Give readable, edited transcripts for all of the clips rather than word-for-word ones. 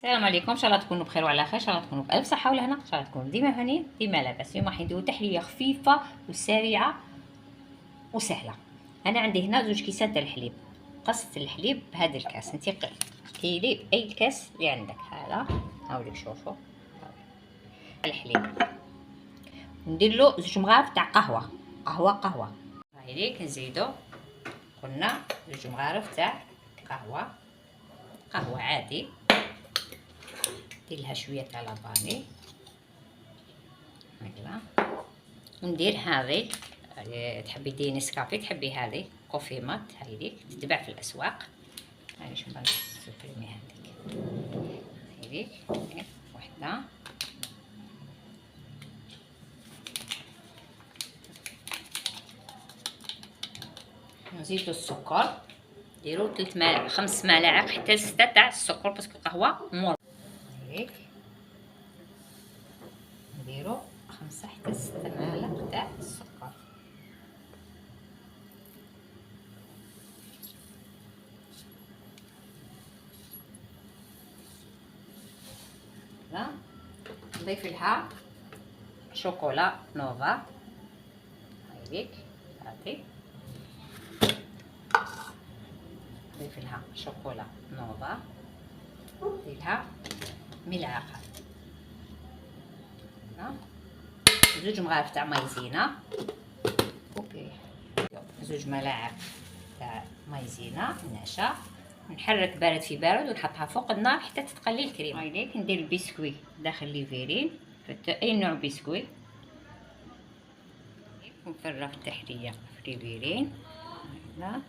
السلام عليكم، ان شاء الله تكونوا بخير وعلى خير، ان شاء الله تكونوا بالف صحه ولا هنا، ان شاء الله تكونوا ديما هانيين ديما لاباس. اليوم راح نديرو تحليه خفيفه وسريعه وسهله. انا عندي هنا 2 كيسان تاع الحليب. قصت الحليب بهذا الكاس، انت كيلي اي كاس اللي عندك. هذا هاوليك شوفوا الحليب. ندير له 2 مغارف تاع قهوه. هايليك نزيدو قلنا 2 مغارف تاع قهوه عادي. ندير لها شويه تاع لافاني هكذا. وندير هذه تحبي ديري نسكافيه، تحبي هذه كوفي مات، هذيك تتباع في الاسواق. هاي شوف نسبريمي هذيك وحده. نزيدو السكر، ديرو 3 ملاعق 5 ملاعق حتى 6 تاع السكر، باسكو القهوه مور. هذيك نديرو 5 حتى 6 ملاعق تاع السكر. نضيف لها شوكولا نوفا هذيك، هاتي نضيف لها شوكولا نوفا، ندير لها ملعقه. 2 مغارف تاع مايزينا، اوكي 2 ملاعق تاع مايزينا ناشا. نحرك بارد في بارد ونحطها فوق النار حتى تتقلي الكريمه. هايليك ندير البسكوي داخل ليفيرين، اي نوع بسكوي. ونفرغ التحليه في ليفيرين هكذا.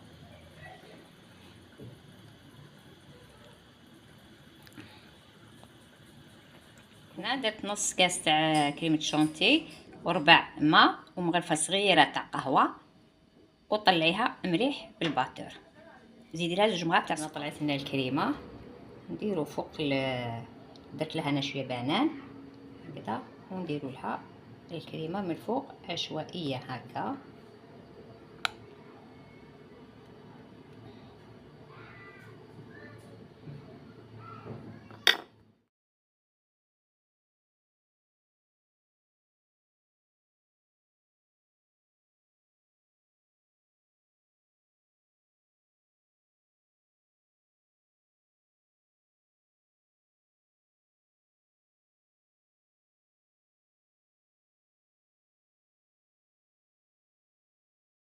هنا درت نص كاس تاع كريمه شونتي وربع ماء ومغرفه صغيره تاع قهوه، وطلعيها مليح بالباتور. زيدي لها 2 مغارف تاع. طلعت لنا الكريمه، نديرو فوق درت لها انا شويه بنان هكذا، ونديرو لها الكريمه من فوق عشوائيه هكا.